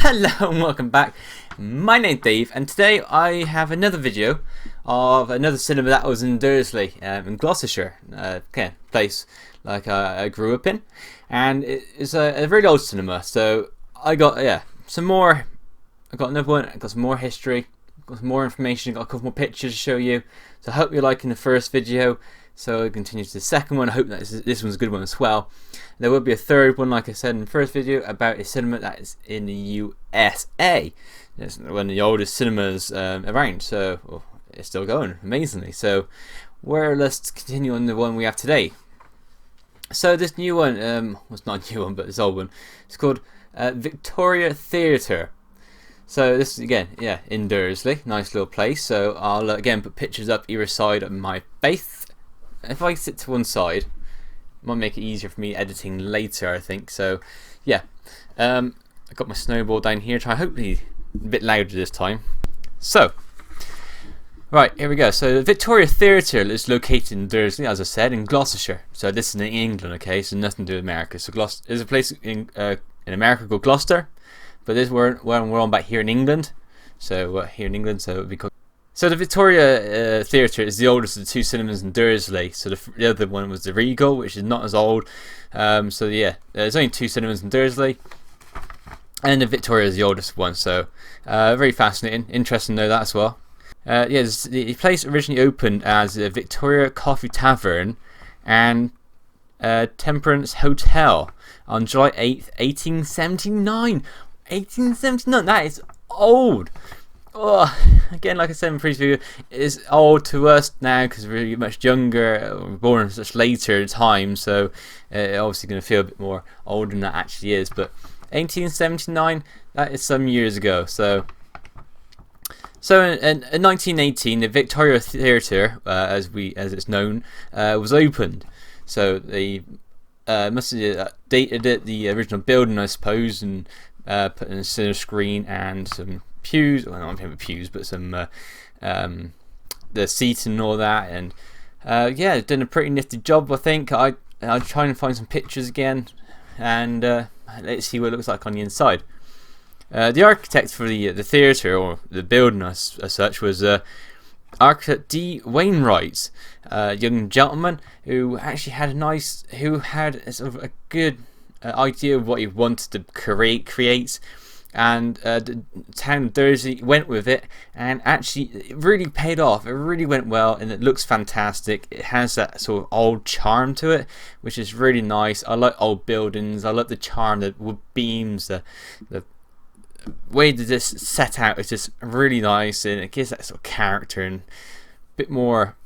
Hello and welcome back. My name's Dave, and today I have another video of another cinema that was in Durlsey, in Gloucestershire, place like I grew up in, and it's a very old cinema. So I got some more. I got another one. I got some more history. Got some more information. Got a couple more pictures to show you. So I hope you're liking the first video. So I continue to the second one. I hope that this one's a good one as well. There will be a third one, like I said in the first video, about a cinema that is in the USA. It's one of the oldest cinemas around, so it's still going amazingly. So let's continue on the one we have today. So this new one, well, it's not a new one, but this old one. It's called Victoria Theatre. So this is again, in Durlsey, nice little place. So I'll again put pictures up either side of my face. If I sit to one side, it might make it easier for me editing later, I think. So yeah, I got my snowball down here. Try hopefully a bit louder this time. So right, here we go. So the Victoria Theatre is located in Durlsey, as I said, in Gloucestershire. So this is in England, okay? So nothing to do with America. So there's a place in America called Gloucester, but this we're on back here in England. So here in England, so it would be called. So the Victoria Theatre is the oldest of the two cinemas in Durlsey. So the other one was the Regal, which is not as old. So yeah, there's only two cinemas in Durlsey, and the Victoria is the oldest one. So very fascinating, interesting to know that as well. The place originally opened as a Victoria Coffee Tavern and Temperance Hotel on July 8th, 1879. 1879, that is old. Oh, again, like I said in the previous video, it's old to us now because we're much younger, we're born at such later time, so obviously going to feel a bit more older than that actually is. But 1879, that is some years ago. So in 1918, the Victoria Theatre, as it's known, was opened. So they must have dated it, the original building, I suppose, and put in a cinema screen and some pews, well, not even pews, but some the seats and all that, and done a pretty nifty job, I think. I'll try and find some pictures again, and let's see what it looks like on the inside. The architect for the theatre, or the building as such, was architect D. Wainwright, a young gentleman who actually had a sort of a good idea of what he wanted to create. And the town of Durlsey went with it, and actually it really paid off. It really went well, and it looks fantastic. It has that sort of old charm to it, which is really nice. I like old buildings. I like the charm, the wood beams, the way that this set out is just really nice, and it gives that sort of character and a bit more,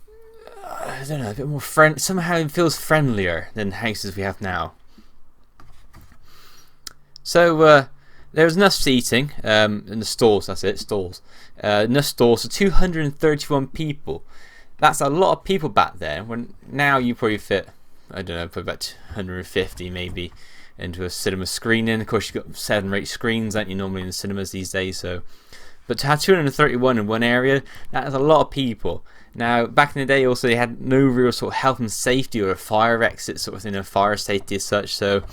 I don't know, a bit more somehow it feels friendlier than houses we have now. So there's enough seating in the stalls. That's it, stalls. Enough stalls for 231 people. That's a lot of people back then. When now you probably fit, I don't know, probably about 250 maybe into a cinema screening. Of course, you've got 7 or 8 screens, aren't you, normally in the cinemas these days? So, but to have 231 in one area, that is a lot of people. Now, back in the day, also they had no real sort of health and safety or a fire exit sort of thing, fire safety as such. So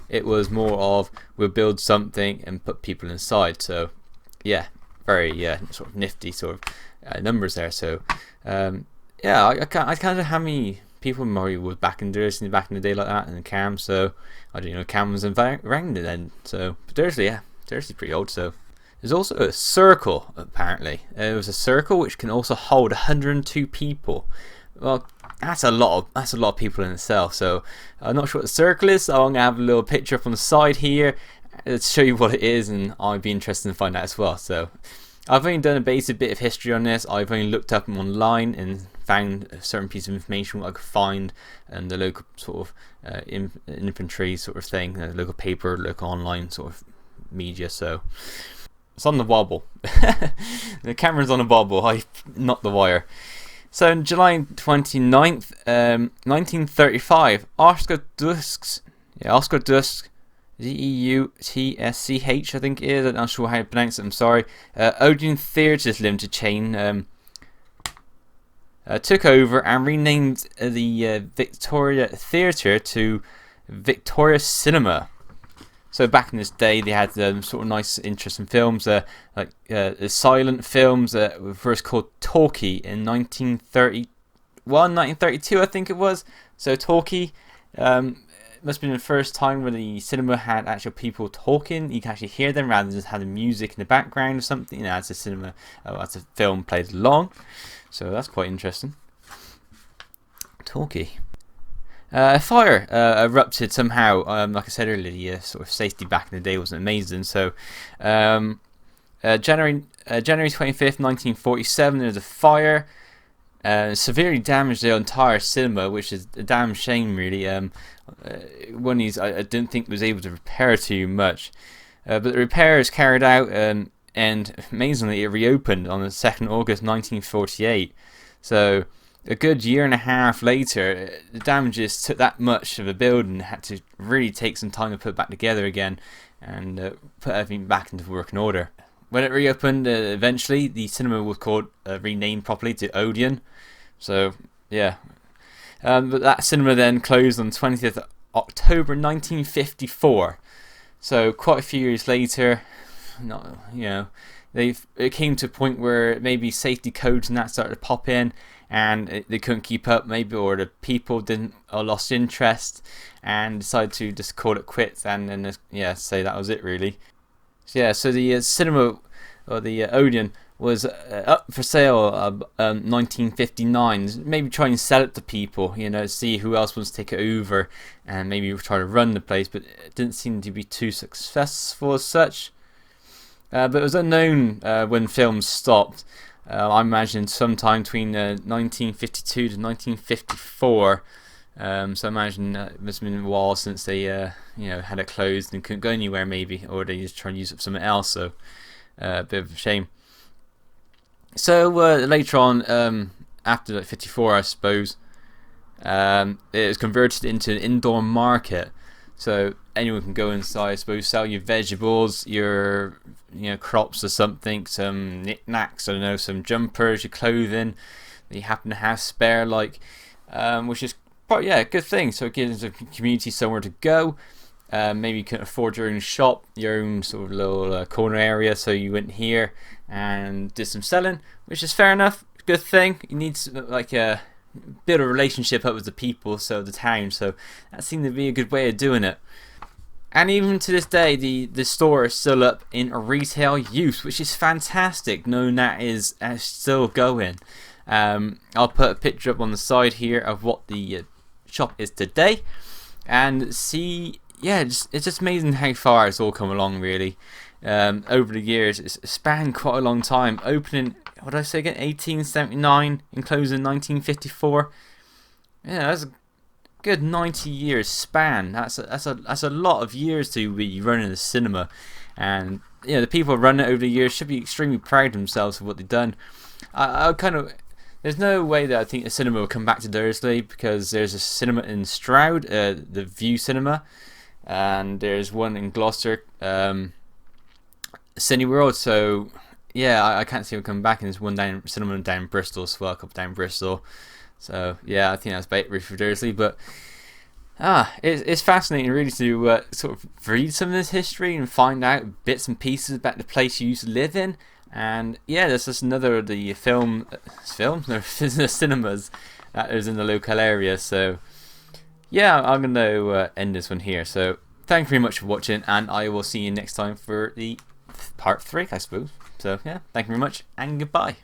it was more of, we'll build something and put people inside. So yeah, very sort of nifty sort of numbers there. So I can't know how many people Murray was back in Durlsey back in the day like that, and Cam. So I don't know, Cam was around it then. So but Durlsey's pretty old. So there's also a circle apparently. There was a circle which can also hold 102 people. Well, that's a lot of people in itself. So I'm not sure what the circle is, so I'm gonna have a little picture up on the side here to show you what it is, and I'd be interested to find out as well. So I've only done a basic bit of history on this. I've only looked up them online and found a certain piece of information what I could find, and the local sort of infantry sort of thing, the local paper, local online sort of media. So it's on the wobble. The camera's on a wobble. Not the wire. So on July 29th, 1935, Oscar Dusk, Deutzsch, I think it is, I'm not sure how to pronounce it, I'm sorry, Odeon Theatres Limited chain took over and renamed the Victoria Theatre to Victoria Cinema. So back in this day, they had sort of nice, interesting films, like silent films that were first called talkie in 1932, I think it was. So talkie, it must have been the first time where the cinema had actual people talking. You can actually hear them rather than just having music in the background or something, as the cinema, as the film played along. So that's quite interesting. Talkie. A fire erupted somehow. Like I said earlier, the sort of safety back in the day wasn't amazing. So, January 25th, 1947, there was a fire. Severely damaged the entire cinema, which is a damn shame, really. One of these I didn't think was able to repair too much, but the repairs carried out, and amazingly, it reopened on the 2nd August 1948. So, a good year and a half later, the damages took that much of a building, had to really take some time to put it back together again and put everything back into working order. When it reopened, eventually, the cinema was called, renamed properly to Odeon. So, yeah. But that cinema then closed on 20th October 1954. So, quite a few years later, it came to a point where maybe safety codes and that started to pop in, and they couldn't keep up, maybe, or the people didn't or lost interest and decided to just call it quits and then say that was it, really. So the cinema, or the Odeon, was up for sale 1959. Maybe try and sell it to people, see who else wants to take it over and maybe try to run the place, but it didn't seem to be too successful as such. But it was unknown when films stopped. I imagine sometime between 1952 to 1954. So I imagine it must have been a while since they had it closed and couldn't go anywhere, maybe, or they just try and use it for something else. So a bit of a shame. So later on, after like 54, I suppose, it was converted into an indoor market. So anyone can go inside, I suppose, sell your vegetables, your crops or something, some knickknacks, I don't know, some jumpers, your clothing that you happen to have spare, which is probably a good thing. So it gives the community somewhere to go. Maybe you can afford your own shop, your own sort of little corner area. So you went here and did some selling, which is fair enough. Good thing. You need build a relationship up with the people, so the town. So that seemed to be a good way of doing it. And even to this day, the store is still up in retail use, which is fantastic, knowing that is still going. I'll put a picture up on the side here of what the shop is today, and see, it's just amazing how far it's all come along, really. Over the years, it's spanned quite a long time. Opening, what did I say again, 1879 and closing 1954. That's a good 90 years span. That's a lot of years to be running the cinema, and the people running it over the years should be extremely proud of themselves for what they've done. There's no way that I think the cinema will come back to Durlsey, because there's a cinema in Stroud, the View Cinema, and there's one in Gloucester, Cineworld. So I can't see it coming back. And there's one cinema down in Bristol as well, a couple down in Bristol. So I think that's about it for Durlsey. But it's fascinating, really, to sort of read some of this history and find out bits and pieces about the place you used to live in. And there's just another of the the cinemas that is in the local area. So I'm going to end this one here. So thank you very much for watching, and I will see you next time for the part 3, I suppose. So thank you very much, and goodbye.